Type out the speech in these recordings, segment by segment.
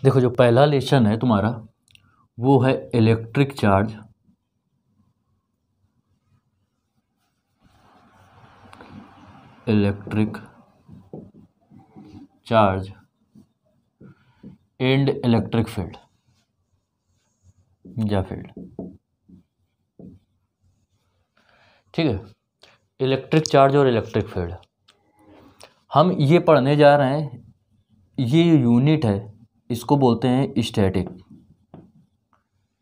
देखो जो पहला लेसन है तुम्हारा वो है electric charge and electric field या फील्ड। ठीक है, इलेक्ट्रिक चार्ज और इलेक्ट्रिक फील्ड हम ये पढ़ने जा रहे हैं। ये यूनिट है, इसको बोलते हैं स्टैटिक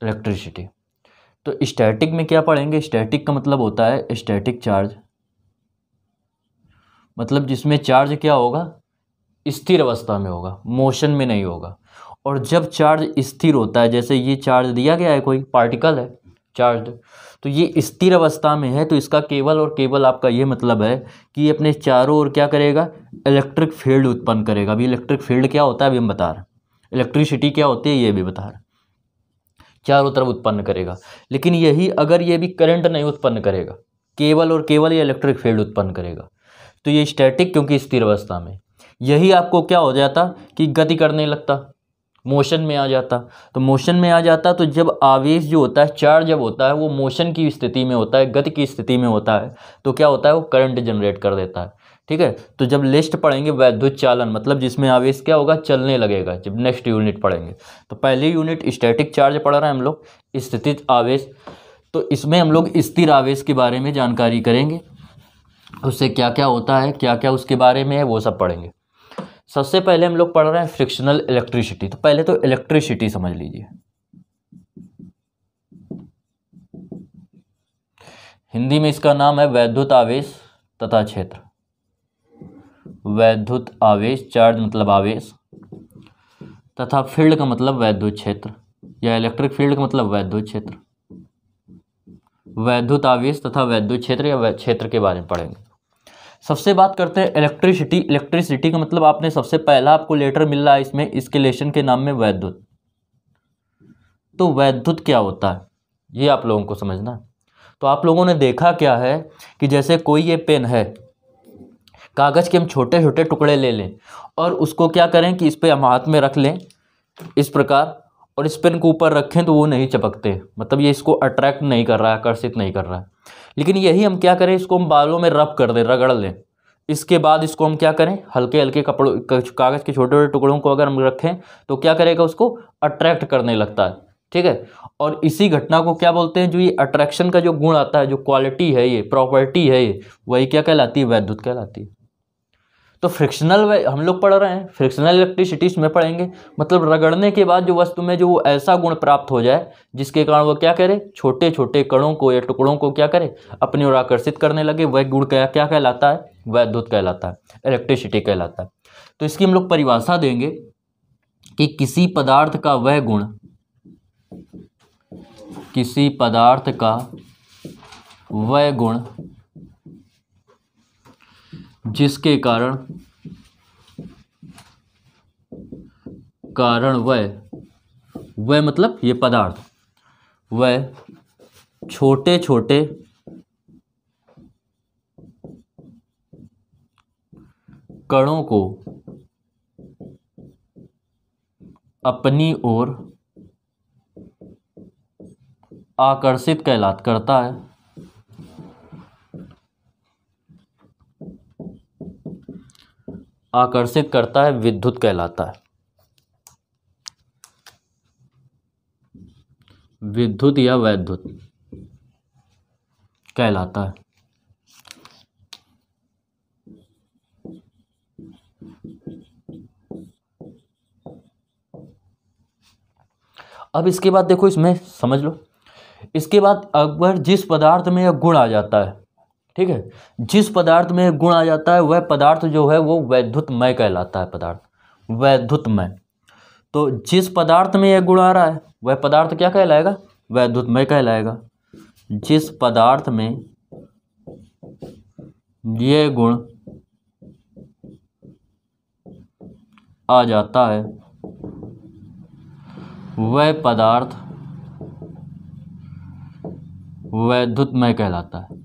इलेक्ट्रिसिटी। तो स्टैटिक में क्या पढ़ेंगे? स्टैटिक का मतलब होता है स्टैटिक चार्ज, मतलब जिसमें चार्ज क्या होगा? स्थिर अवस्था में होगा, मोशन में नहीं होगा। और जब चार्ज स्थिर होता है, जैसे ये चार्ज दिया गया है, कोई पार्टिकल है चार्ज, तो ये स्थिर अवस्था में है, तो इसका केवल और केवल आपका ये मतलब है कि ये अपने चारों ओर क्या करेगा? इलेक्ट्रिक फील्ड उत्पन्न करेगा। अभी इलेक्ट्रिक फील्ड क्या होता है अभी हम बता रहे हैं, इलेक्ट्रिसिटी क्या होती है ये भी बता रहे हैं। चारों तरफ उत्पन्न करेगा, लेकिन यही अगर ये भी करंट नहीं उत्पन्न करेगा, केवल और केवल ये इलेक्ट्रिक फील्ड उत्पन्न करेगा, तो ये स्टैटिक, क्योंकि स्थिर अवस्था में। यही आपको क्या हो जाता कि गति करने लगता, मोशन में आ जाता। तो मोशन में आ जाता तो जब आवेश जो होता है, चार्ज जब होता है, वो मोशन की स्थिति में होता है, गति की स्थिति में होता है, तो क्या होता है? वो करंट जनरेट कर देता है। ठीक है, तो जब लिस्ट पढ़ेंगे वैद्युत चालन, मतलब जिसमें आवेश क्या होगा? चलने लगेगा, जब नेक्स्ट यूनिट पढ़ेंगे। तो पहली यूनिट स्टैटिक चार्ज पढ़ रहे हैं हम लोग, स्थितिज आवेश। तो इसमें हम लोग स्थिर आवेश के बारे में जानकारी करेंगे, उससे क्या क्या होता है, क्या क्या उसके बारे में है, वो सब पढ़ेंगे। सबसे पहले हम लोग पढ़ रहे हैं फ्रिक्शनल इलेक्ट्रिसिटी। तो पहले तो इलेक्ट्रिसिटी समझ लीजिए। हिंदी में इसका नाम है वैद्युत आवेश तथा क्षेत्र। वैद्युत आवेश, चार्ज मतलब आवेश, तथा फील्ड का मतलब वैद्युत क्षेत्र, या इलेक्ट्रिक फील्ड का मतलब वैद्युत क्षेत्र। वैद्युत आवेश तथा वैद्युत क्षेत्र या क्षेत्र के बारे में पढ़ेंगे। सबसे बात करते हैं इलेक्ट्रिसिटी। इलेक्ट्रिसिटी का मतलब आपने सबसे पहला आपको लेटर मिल रहा है इसमें, इसके लेशन के नाम में वैद्युत। तो वैद्युत क्या होता है ये आप लोगों को समझना है। तो आप लोगों ने देखा क्या है कि जैसे कोई ये पेन है, कागज़ के हम छोटे छोटे टुकड़े ले लें और उसको क्या करें कि इस पर हम हाथ में रख लें इस प्रकार, और इस पेन को ऊपर रखें तो वो नहीं चिपकते, मतलब ये इसको अट्रैक्ट नहीं कर रहा है, आकर्षित नहीं कर रहा है। लेकिन यही हम क्या करें, इसको हम बालों में रब कर दें, रगड़ लें, इसके बाद इसको हम क्या करें, हल्के हल्के कपड़ों, कागज़ के छोटे छोटे टुकड़ों को अगर हम रखें तो क्या करेगा? उसको अट्रैक्ट करने लगता है। ठीक है, और इसी घटना को क्या बोलते हैं? जो ये अट्रैक्शन का जो गुण आता है, जो क्वालिटी है, ये प्रॉपर्टी है, ये वही क्या कहलाती है? वैद्युत कहलाती है। तो फ्रिक्शनल हम लोग पढ़ रहे हैं, फ्रिक्शनल इलेक्ट्रिसिटी इसमें पढ़ेंगे, मतलब रगड़ने के बाद जो वस्तु में जो वो ऐसा गुण प्राप्त हो जाए जिसके कारण वो क्या करे? छोटे छोटे कणों को या टुकड़ों को क्या करे? अपनी ओर आकर्षित करने लगे। वह गुण क्या क्या कहलाता है? वैद्युत कहलाता है, इलेक्ट्रिसिटी कहलाता है। तो इसकी हम लोग परिभाषा देंगे कि किसी पदार्थ का वह गुण, किसी पदार्थ का वह गुण जिसके कारण वह मतलब ये पदार्थ, वह छोटे छोटे कणों को अपनी ओर आकर्षित करता है, आकर्षित करता है, विद्युत कहलाता है। विद्युत या वैद्युत कहलाता है। अब इसके बाद देखो, इसमें समझ लो, इसके बाद अगर जिस पदार्थ में यह गुण आ जाता है, ठीक है, जिस पदार्थ में गुण आ जाता है वह पदार्थ जो है वो वैद्युतमय कहलाता है। पदार्थ वैद्युतमय। तो जिस पदार्थ में यह गुण आ रहा है वह पदार्थ क्या कहलाएगा? वैद्युतमय कहलाएगा। जिस पदार्थ में यह गुण आ जाता है वह पदार्थ वैद्युतमय कहलाता है।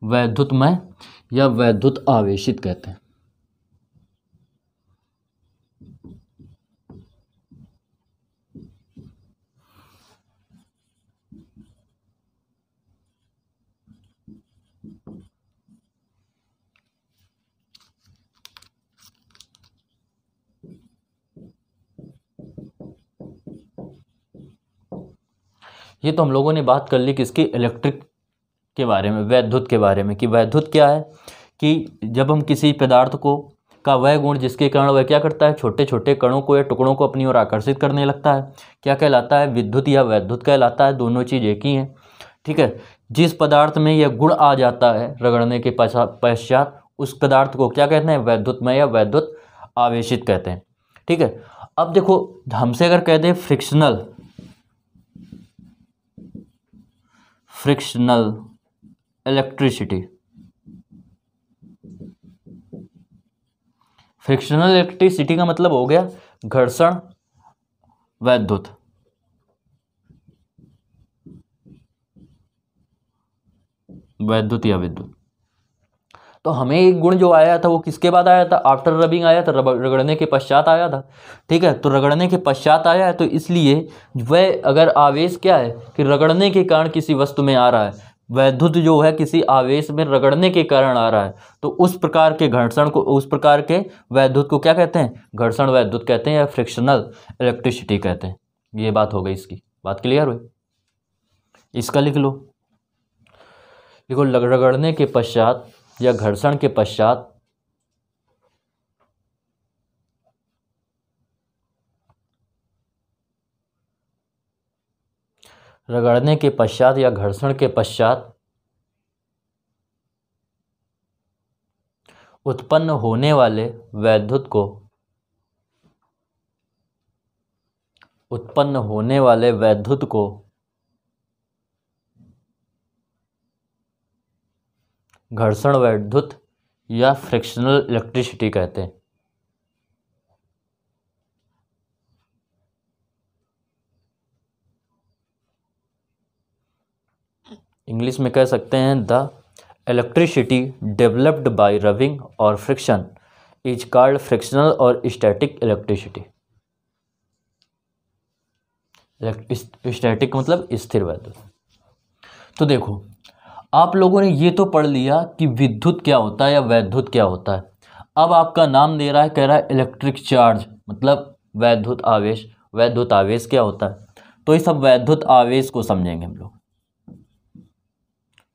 वैद्युतमय या वैद्युत आवेशित कहते हैं। ये तो हम लोगों ने बात कर ली किसकी, इलेक्ट्रिक के बारे में, वैद्युत के बारे में, कि वैद्युत क्या है कि जब हम किसी पदार्थ को का वह गुण जिसके कारण वह क्या करता है, छोटे छोटे कणों को या टुकड़ों को अपनी ओर आकर्षित करने लगता है, क्या कहलाता है, विद्युत या वैद्युत कहलाता है। दोनों चीज़ एक ही हैं, ठीक है। जिस पदार्थ में यह गुण आ जाता है रगड़ने के पश्चात, उस पदार्थ को क्या कहते हैं, वैद्युतमय या वैद्युत आवेशित कहते हैं, ठीक है। अब देखो हमसे अगर कह दें फ्रिक्शनल इलेक्ट्रिसिटी, फ्रिक्शनल इलेक्ट्रिसिटी का मतलब हो गया घर्षण वैद्युत, वैद्युत या विद्युत। तो हमें एक गुण जो आया था वो किसके बाद आया था, आफ्टर रबिंग आया था, रगड़ने के पश्चात आया था, ठीक है। तो रगड़ने के पश्चात आया है, तो इसलिए वह अगर आवेश क्या है कि रगड़ने के कारण किसी वस्तु में आ रहा है, वैद्युत जो है किसी आवेश में रगड़ने के कारण आ रहा है, तो उस प्रकार के घर्षण को, उस प्रकार के वैद्युत को क्या कहते हैं, घर्षण वैद्युत कहते हैं या फ्रिक्शनल इलेक्ट्रिसिटी कहते हैं। ये बात हो गई, इसकी बात क्लियर हुई। इसका लिख लो, देखो रगड़ने के पश्चात या घर्षण के पश्चात रगड़ने के पश्चात या घर्षण के पश्चात उत्पन्न होने वाले वैद्युत को, उत्पन्न होने वाले वैद्युत को घर्षण वैद्युत या फ्रिक्शनल इलेक्ट्रिसिटी कहते हैं। इंग्लिश में कह सकते हैं the electricity developed by rubbing और फ्रिक्शन इज कॉल्ड फ्रिक्शनल और स्टैटिक इलेक्ट्रिसिटी। स्टैटिक मतलब स्थिर वैद्युत। तो देखो आप लोगों ने ये तो पढ़ लिया कि विद्युत क्या होता है या वैद्युत क्या होता है। अब आपका नाम दे रहा है, कह रहा है इलेक्ट्रिक चार्ज मतलब वैद्युत आवेश। वैद्युत आवेश क्या होता है, तो इस सब वैद्युत आवेश को समझेंगे हम लोग।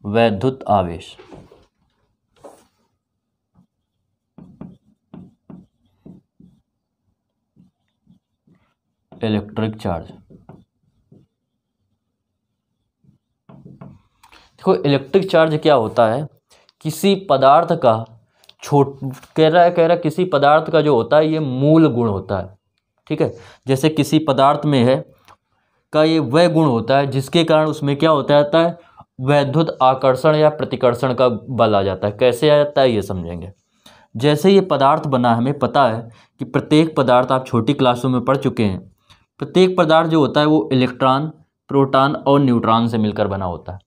वैद्युत आवेश, इलेक्ट्रिक चार्ज। देखो इलेक्ट्रिक चार्ज क्या होता है, किसी पदार्थ का कह रहा किसी पदार्थ का जो होता है ये मूल गुण होता है, ठीक है। जैसे किसी पदार्थ में है का ये वह गुण होता है जिसके कारण उसमें क्या होता है, वैद्युत आकर्षण या प्रतिकर्षण का बल आ जाता है। कैसे आ जाता है ये समझेंगे। जैसे ये पदार्थ बना, हमें पता है कि प्रत्येक पदार्थ, आप छोटी क्लासों में पढ़ चुके हैं, प्रत्येक पदार्थ जो होता है वो इलेक्ट्रॉन, प्रोटॉन और न्यूट्रॉन से मिलकर बना होता है।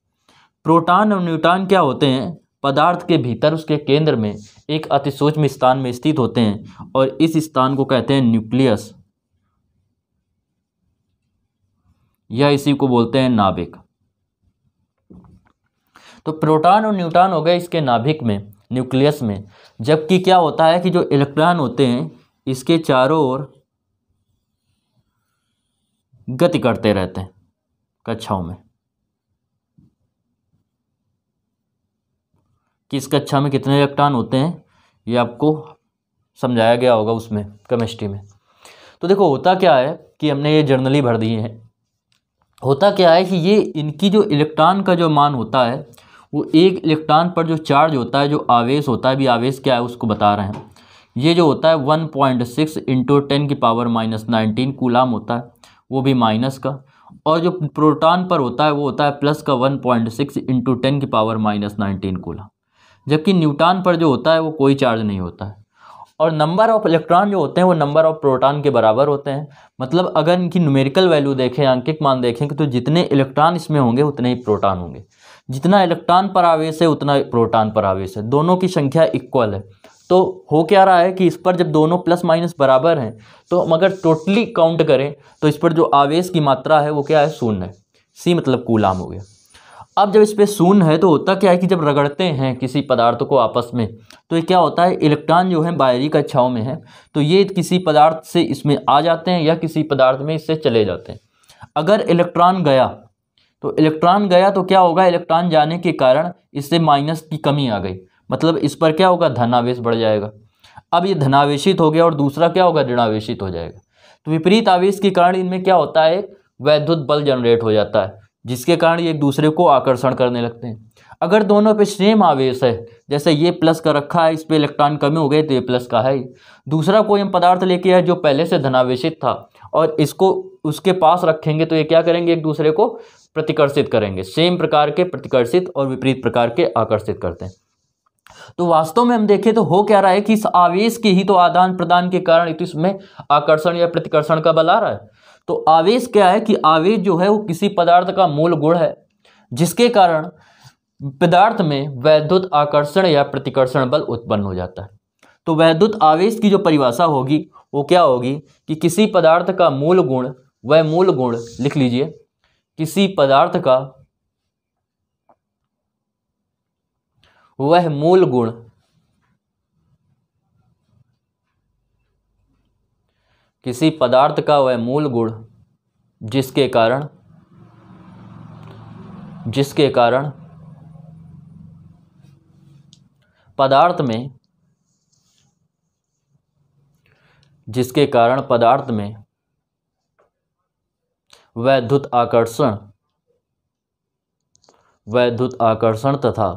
प्रोटॉन और न्यूट्रॉन क्या होते हैं, पदार्थ के भीतर उसके केंद्र में एक अति सूक्ष्म स्थान में स्थित होते हैं और इस स्थान को कहते हैं न्यूक्लियस, या इसी को बोलते हैं नाभिक। तो प्रोटॉन और न्यूट्रॉन हो गए इसके नाभिक में, न्यूक्लियस में। जबकि क्या होता है कि जो इलेक्ट्रॉन होते हैं इसके चारों ओर गति करते रहते हैं कक्षाओं में। किस कक्षा में कितने इलेक्ट्रॉन होते हैं ये आपको समझाया गया होगा उसमें, केमिस्ट्री में। तो देखो होता क्या है कि हमने ये जर्नली भर दिए हैं। होता क्या है कि ये इनकी जो इलेक्ट्रॉन का जो मान होता है वो एक इलेक्ट्रॉन पर जो चार्ज होता है, जो आवेश होता है, भी आवेश क्या है उसको बता रहे हैं। ये जो होता है 1.6 × 10⁻⁹ कूलाम होता है, वो भी माइनस का। और जो प्रोटॉन पर होता है वो होता है प्लस का 1.6 × 10⁻⁹ कूलाम। जबकि न्यूट्रॉन पर जो होता है वो कोई चार्ज नहीं होता है। और नंबर ऑफ इलेक्ट्रॉन जो होते हैं वो नंबर ऑफ प्रोटॉन के बराबर होते हैं। मतलब अगर इनकी न्यूमेरिकल वैल्यू देखें, अंकित मान देखें, तो जितने इलेक्ट्रॉन इसमें होंगे उतने ही प्रोटॉन होंगे। जितना इलेक्ट्रॉन पर आवेश है उतना प्रोटॉन पर आवेश है, दोनों की संख्या इक्वल है। तो हो क्या रहा है कि इस पर जब दोनों प्लस माइनस बराबर हैं तो हम अगर टोटली काउंट करें तो इस पर जो आवेश की मात्रा है वो क्या है, शून्य है। सी मतलब कूलाम हो गया। अब जब इस पर शून्य है तो होता क्या है कि जब रगड़ते हैं किसी पदार्थ को आपस में तो ये क्या होता है, इलेक्ट्रॉन जो है बाहरी कक्षाओं में है तो ये किसी पदार्थ से इसमें आ जाते हैं या किसी पदार्थ में इससे चले जाते हैं। अगर इलेक्ट्रॉन गया तो क्या होगा, इलेक्ट्रॉन जाने के कारण इससे माइनस की कमी आ गई, मतलब इस पर क्या होगा, धनावेश बढ़ जाएगा। अब ये धनावेशित हो गया और दूसरा क्या होगा, ऋणावेशित हो जाएगा। तो विपरीत आवेश के कारण इनमें क्या होता है, वैद्युत बल जनरेट हो जाता है, जिसके कारण ये एक दूसरे को आकर्षण करने लगते हैं। अगर दोनों पे सेम आवेश है, जैसे ये प्लस का रखा है, इस पे इलेक्ट्रॉन कमी हो गए तो ये प्लस का है ही। दूसरा कोई हम पदार्थ लेके आए जो पहले से धनावेशित था और इसको उसके पास रखेंगे तो ये क्या करेंगे, एक दूसरे को प्रतिकर्षित करेंगे। सेम प्रकार के प्रतिकर्षित और विपरीत प्रकार के आकर्षित करते हैं। तो वास्तव में हम देखें तो हो क्या रहा है कि इस आवेश के ही तो आदान प्रदान के कारण तो इसमें आकर्षण या प्रतिकर्षण का बल आ रहा है। तो आवेश क्या है कि आवेश जो है वो किसी पदार्थ का मूल गुण है, जिसके कारण पदार्थ में वैद्युत आकर्षण या प्रतिकर्षण बल उत्पन्न हो जाता है। तो वैद्युत आवेश की जो परिभाषा होगी वो क्या होगी कि किसी पदार्थ का मूल गुण, वह मूल गुण लिख लीजिए, किसी पदार्थ का वह मूल गुण किसी पदार्थ का वह मूल गुण जिसके कारण पदार्थ में वैद्युत आकर्षण तथा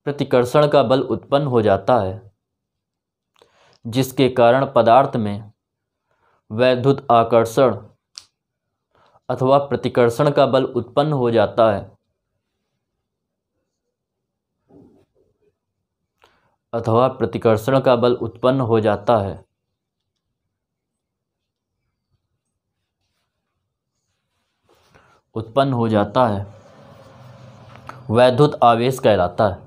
प्रतिकर्षण का बल उत्पन्न हो जाता है, जिसके कारण पदार्थ में वैद्युत आकर्षण अथवा प्रतिकर्षण का बल उत्पन्न हो जाता है, वैद्युत आवेश कहलाता है।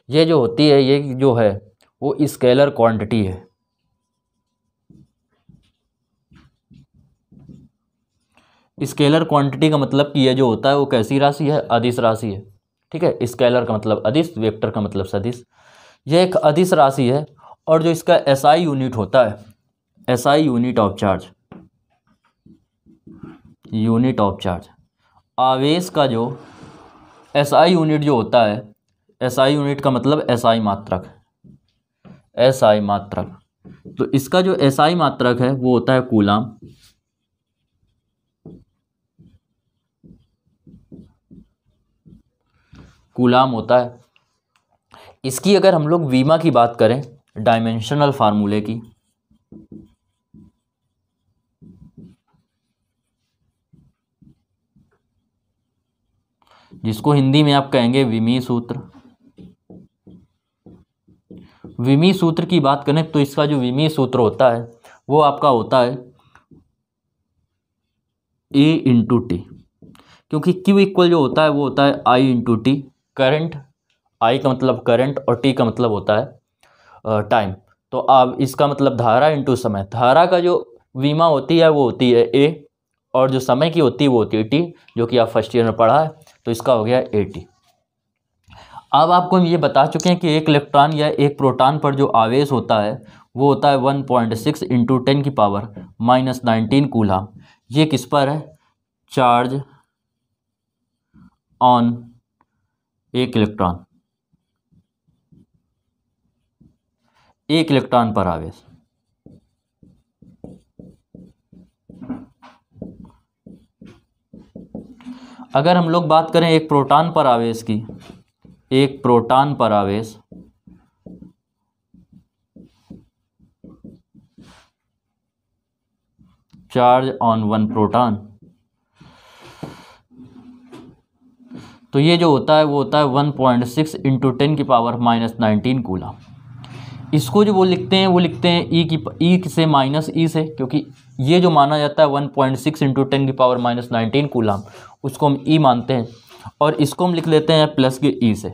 ये जो होती है, ये जो है वो स्केलर क्वांटिटी है। स्केलर क्वांटिटी का मतलब कि ये जो होता है वो कैसी राशि है, अदिश राशि है। ठीक है, स्केलर का मतलब अदिश, वेक्टर का मतलब सदिश। यह एक अदिश राशि है और जो इसका एसआई यूनिट होता है, एसआई यूनिट ऑफ चार्ज, आवेश का जो एसआई यूनिट जो होता है, एसआई यूनिट का मतलब एसआई मात्रक, तो इसका जो एसआई मात्रक है वो होता है कूलाम होता है। इसकी अगर हम लोग वीमा की बात करें, डायमेंशनल फार्मूले की, जिसको हिंदी में आप कहेंगे विमी सूत्र। विमी सूत्र की बात करें तो इसका जो विमी सूत्र होता है वो आपका होता है A इंटू टी, क्योंकि Q इक्वल जो होता है वो होता है I into T. Current, I का मतलब करंट और T का मतलब होता है टाइम। तो अब इसका मतलब धारा इंटू समय। धारा का जो वीमा होती है वो होती है A और जो समय की होती है वो होती है T, जो कि आप फर्स्ट ईयर में पढ़ा है। तो इसका हो गया AT। अब आपको हम ये बता चुके हैं कि एक इलेक्ट्रॉन या एक प्रोटॉन पर जो आवेश होता है वो होता है 1.6 इंटू 10⁻⁻19 कूलाम। ये किस पर है, चार्ज ऑन एक इलेक्ट्रॉन पर आवेश। अगर हम लोग बात करें एक प्रोटॉन पर आवेश की, एक प्रोटॉन पर आवेश चार्ज ऑन वन प्रोटॉन। तो ये जो होता है वो होता है 1.6 इंटू 10⁻⁻19 कूलम। इसको जो वो लिखते हैं ई से माइनस ई से, क्योंकि ये जो माना जाता है 1.6 इंटू 10⁻⁻19 कूलम, उसको हम ई मानते हैं, और इसको हम लिख लेते हैं प्लस के ई से।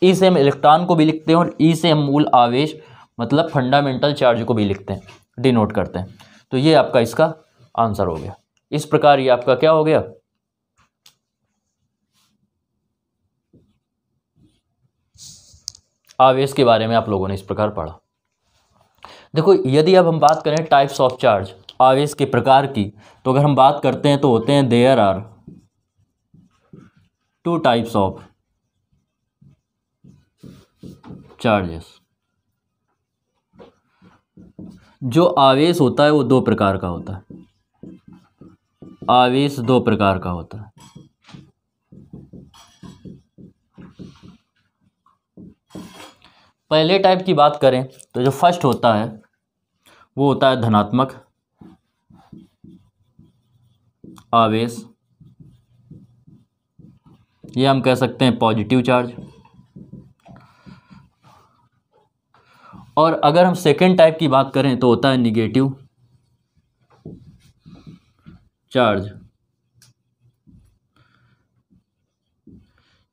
ई से हम इलेक्ट्रॉन को भी लिखते हैं, और ई से हम मूल आवेश मतलब फंडामेंटल चार्ज को भी लिखते हैं, डिनोट करते हैं। तो ये आपका इसका आंसर हो गया। इस प्रकार ये आपका क्या हो गया, आवेश के बारे में आप लोगों ने इस प्रकार पढ़ा। देखो, यदि अब हम बात करें टाइप्स ऑफ चार्ज, आवेश के प्रकार की, तो अगर हम बात करते हैं तो होते हैं there are 2 types of charges. जो आवेश होता है वो 2 प्रकार का होता है, आवेश 2 प्रकार का होता है। पहले टाइप की बात करें तो जो फर्स्ट होता है वो होता है धनात्मक आवेश, ये हम कह सकते हैं पॉजिटिव चार्ज। और अगर हम सेकेंड टाइप की बात करें तो होता है निगेटिव चार्ज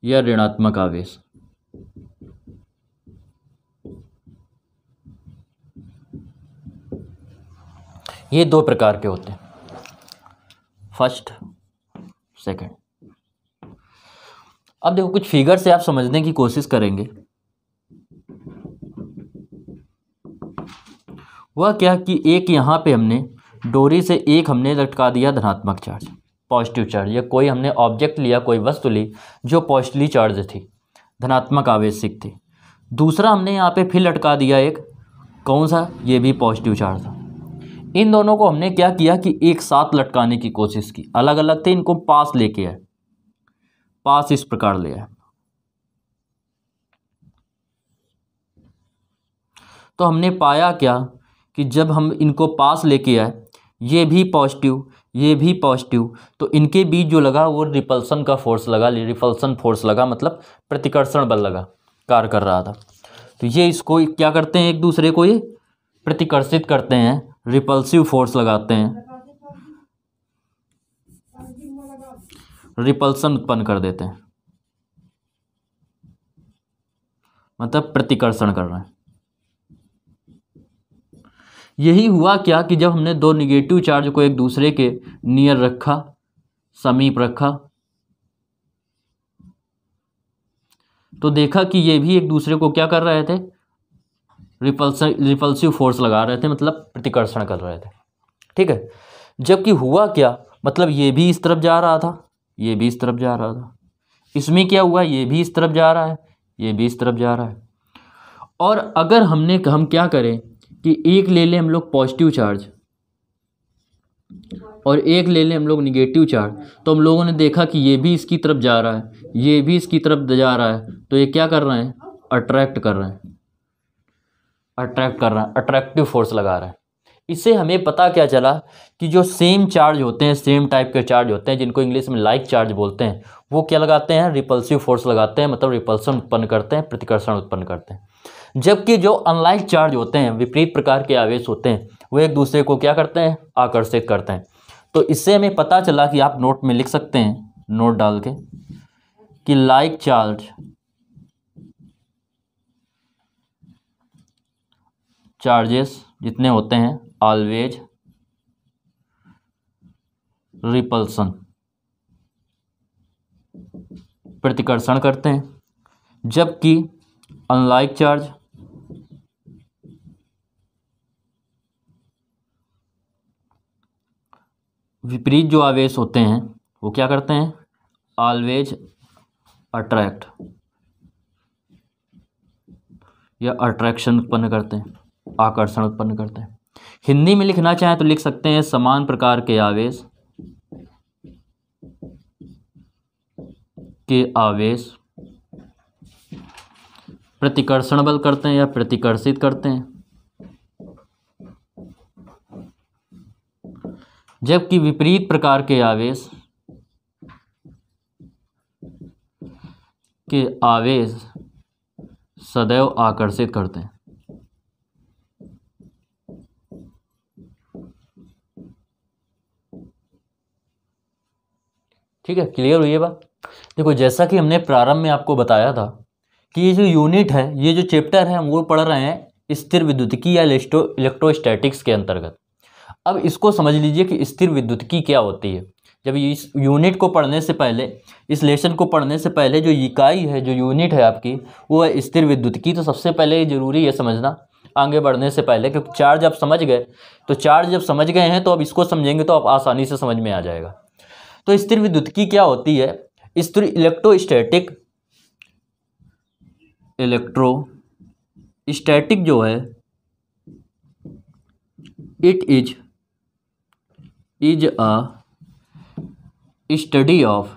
या ऋणात्मक आवेश। ये 2 प्रकार के होते हैं, फर्स्ट सेकंड। अब देखो, कुछ फिगर से आप समझने की कोशिश करेंगे। वह क्या कि एक यहाँ पे हमने डोरी से एक हमने लटका दिया धनात्मक चार्ज, पॉजिटिव चार्ज, या कोई हमने ऑब्जेक्ट लिया, कोई वस्तु ली जो पॉजिटिवली चार्ज थी, धनात्मक आवेशिक थी। दूसरा हमने यहाँ पे फिर लटका दिया एक, कौन सा, ये भी पॉजिटिव चार्ज था। इन दोनों को हमने क्या किया कि एक साथ लटकाने की कोशिश की, अलग अलग थे, इनको पास लेके आए, पास इस प्रकार ले आए। तो हमने पाया क्या कि जब हम इनको पास लेके आए, ये भी पॉजिटिव, ये भी पॉजिटिव, तो इनके बीच जो लगा वो रिपल्सन का फोर्स लगा, रिपल्सन फोर्स लगा, मतलब प्रतिकर्षण बल लगा, कार्य कर रहा था। तो ये इसको क्या करते हैं, एक दूसरे को ये प्रतिकर्षित करते हैं, रिपल्सिव फोर्स लगाते हैं, रिपल्सन उत्पन्न कर देते हैं, मतलब प्रतिकर्षण कर रहे हैं। यही हुआ क्या कि जब हमने 2 निगेटिव चार्ज को एक दूसरे के नियर रखा, समीप रखा, तो देखा कि ये भी एक दूसरे को क्या कर रहे थे, रिपल्सिव फोर्स लगा रहे थे, मतलब प्रतिकर्षण कर रहे थे। ठीक है, जबकि हुआ क्या, मतलब ये भी इस तरफ जा रहा था, ये भी इस तरफ जा रहा था, इसमें क्या हुआ, ये भी इस तरफ जा रहा है, ये भी इस तरफ जा रहा है। और अगर हम क्या करें कि एक ले लें हम लोग पॉजिटिव चार्ज और एक ले लें हम लोग निगेटिव चार्ज, तो हम लोगों ने देखा कि ये भी इसकी तरफ जा रहा है, ये भी इसकी तरफ जा रहा है, तो ये क्या कर रहे हैं, अट्रैक्ट कर रहे हैं, अट्रैक्ट कर रहा है, अट्रैक्टिव फोर्स लगा रहा है। इससे हमें पता क्या चला कि जो सेम चार्ज होते हैं, सेम टाइप के चार्ज होते हैं, जिनको इंग्लिश में लाइक चार्ज बोलते हैं, वो क्या लगाते हैं, रिपल्सिव फोर्स लगाते हैं, मतलब रिपल्सन उत्पन्न करते हैं, प्रतिकर्षण उत्पन्न करते हैं। जबकि जो अनलाइक चार्ज होते हैं, विपरीत प्रकार के आवेश होते हैं, वो एक दूसरे को क्या करते हैं, आकर्षित करते हैं। तो इससे हमें पता चला कि आप नोट में लिख सकते हैं, नोट डाल के, कि लाइक चार्ज चार्जेस जितने होते हैं ऑलवेज रिपल्सन, प्रतिकर्षण करते हैं, जबकि अनलाइक चार्ज विपरीत जो आवेश होते हैं वो क्या करते हैं, ऑलवेज अट्रैक्ट या अट्रैक्शन उत्पन्न करते हैं, आकर्षण उत्पन्न करते हैं। हिंदी में लिखना चाहें तो लिख सकते हैं समान प्रकार के आवेश प्रतिकर्षण बल करते हैं या प्रतिकर्षित करते हैं, जबकि विपरीत प्रकार के आवेश सदैव आकर्षित करते हैं। ठीक है, क्लियर हुई है बात। देखो जैसा कि हमने प्रारंभ में आपको बताया था कि ये जो यूनिट है, ये जो चैप्टर है, हम वो पढ़ रहे हैं स्थिर विद्युतिकी या इलेक्ट्रोस्टैटिक्स के अंतर्गत। अब इसको समझ लीजिए कि स्थिर विद्युतिकी क्या होती है। जब इस यूनिट को पढ़ने से पहले, इस लेसन को पढ़ने से पहले जो इकाई है, जो यूनिट है आपकी, वो है स्थिर विद्युतिकी। तो सबसे पहले ये जरूरी है समझना आगे बढ़ने से पहले, क्योंकि चार्ज आप समझ गए, तो चार्ज जब समझ गए हैं तो अब इसको समझेंगे तो आप आसानी से समझ में आ जाएगा। तो स्थिर विद्युतिकी क्या होती है? स्थिर इलेक्ट्रोस्टैटिक जो है, it is a study of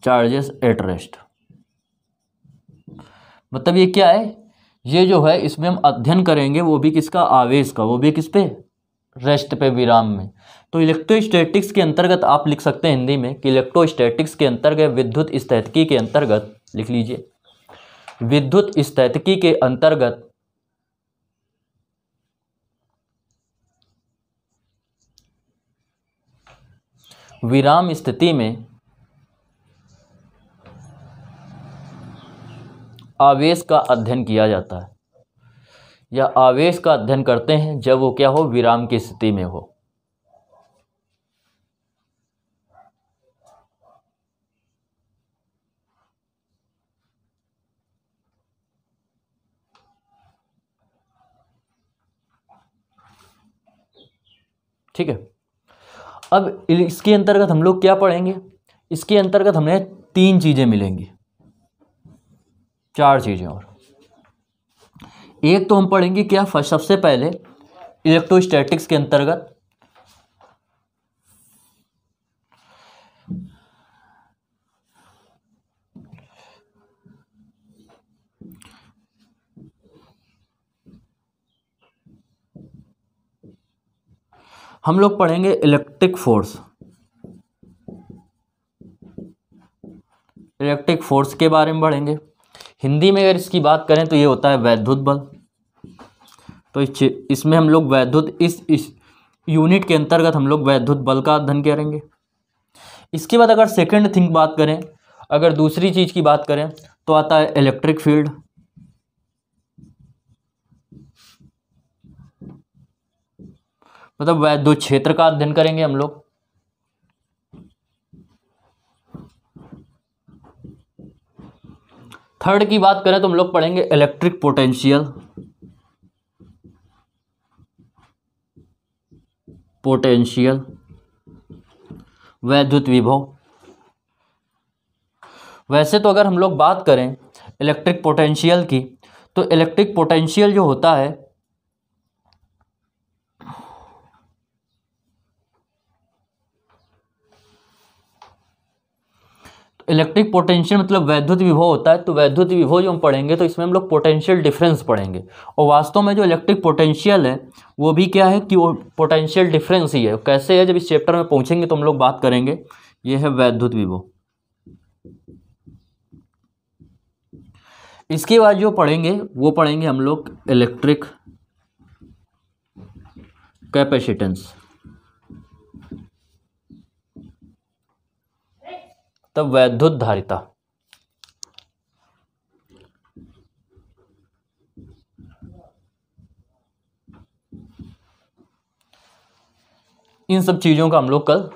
charges at rest. मतलब ये क्या है? ये जो है इसमें हम अध्ययन करेंगे वो भी किसका? आवेश का। वो भी किस पे? रेस्ट पे, विराम में। तो इलेक्ट्रोस्टैटिक्स के अंतर्गत आप लिख सकते हैं हिंदी में कि इलेक्ट्रोस्टैटिक्स के अंतर्गत विद्युत स्थैतिकी के अंतर्गत, लिख लीजिए, विद्युत स्थैतिकी के अंतर्गत विराम स्थिति में आवेश का अध्ययन किया जाता है, या आवेश का अध्ययन करते हैं जब वो क्या हो? विराम की स्थिति में हो। ठीक है, अब इसके अंतर्गत हम लोग क्या पढ़ेंगे? इसके अंतर्गत हमें 3 चीजें मिलेंगी, 4 चीजें। और एक तो हम पढ़ेंगे क्या? फर्स्ट, सबसे पहले इलेक्ट्रोस्टैटिक्स के अंतर्गत हम लोग पढ़ेंगे इलेक्ट्रिक फोर्स के बारे में पढ़ेंगे। हिंदी में अगर इसकी बात करें तो ये होता है वैद्युत बल। तो इसमें हम लोग वैद्युत, इस यूनिट के अंतर्गत हम लोग वैद्युत बल का अध्ययन करेंगे। इसके बाद अगर सेकंड थिंग बात करें, अगर दूसरी चीज की बात करें तो आता है इलेक्ट्रिक फील्ड। मतलब वैद्युत क्षेत्र का अध्ययन करेंगे हम लोग। थर्ड की बात करें तो हम लोग पढ़ेंगे इलेक्ट्रिक पोटेंशियल, वैद्युत विभव। वैसे तो अगर हम लोग बात करें इलेक्ट्रिक पोटेंशियल की, तो इलेक्ट्रिक पोटेंशियल जो होता है, इलेक्ट्रिक पोटेंशियल मतलब वैद्युत विभव होता है। तो वैद्युत विभव जो हम पढ़ेंगे तो इसमें हम लोग पोटेंशियल डिफरेंस पढ़ेंगे। और वास्तव में जो इलेक्ट्रिक पोटेंशियल है वो भी क्या है कि वो पोटेंशियल डिफरेंस ही है। कैसे है, जब इस चैप्टर में पहुंचेंगे तो हम लोग बात करेंगे। ये है वैद्युत विभव। इसके बाद जो पढ़ेंगे वो पढ़ेंगे हम लोग इलेक्ट्रिक कैपेसिटेंस, तब वैद्युत धारिता। इन सब चीजों का हम लोग कल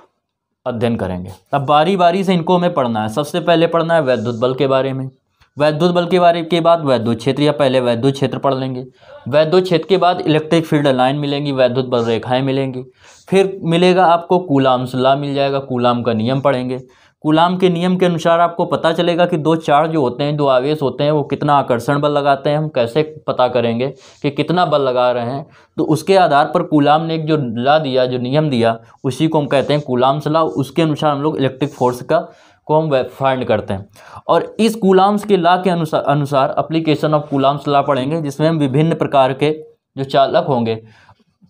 अध्ययन करेंगे। अब बारी बारी से इनको हमें पढ़ना है। सबसे पहले पढ़ना है वैद्युत बल के बारे में। वैद्युत बल के बारे के बाद वैद्युत क्षेत्र, या पहले वैद्युत क्षेत्र पढ़ लेंगे। वैद्युत क्षेत्र के बाद इलेक्ट्रिक फील्ड लाइन मिलेंगी, वैद्युत बल रेखाएं मिलेंगी। फिर मिलेगा आपको कूलाम्स लॉ मिल जाएगा, कूलाम का नियम पढ़ेंगे। कूलाम के नियम के अनुसार आपको पता चलेगा कि दो चार्ज जो होते हैं, दो आवेश होते हैं, वो कितना आकर्षण बल लगाते हैं। हम कैसे पता करेंगे कि कितना बल लगा रहे हैं? तो उसके आधार पर कूलाम ने एक जो लॉ दिया, जो नियम दिया, उसी को हम कहते हैं कूलाम्स लॉ। उसके अनुसार हम लोग इलेक्ट्रिक फोर्स का को हम फाइंड करते हैं। और इस कूलाम्स के लॉ के अनुसार एप्लीकेशन ऑफ कूलाम्स लॉ पढ़ेंगे, जिसमें हम विभिन्न प्रकार के जो चालक होंगे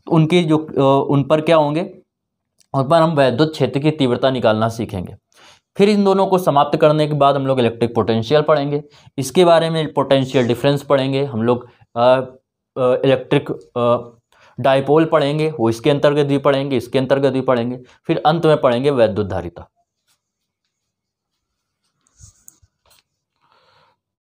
उनकी जो उन पर क्या होंगे, उन पर हम वैद्युत क्षेत्र की तीव्रता निकालना सीखेंगे। फिर इन दोनों को समाप्त करने के बाद हम लोग इलेक्ट्रिक पोटेंशियल पढ़ेंगे, इसके बारे में पोटेंशियल डिफरेंस पढ़ेंगे, हम लोग इलेक्ट्रिक डाइपोल पढ़ेंगे, वो इसके अंतर्गत भी पढ़ेंगे, इसके अंतर्गत भी पढ़ेंगे, फिर अंत में पढ़ेंगे वैद्युत धारिता।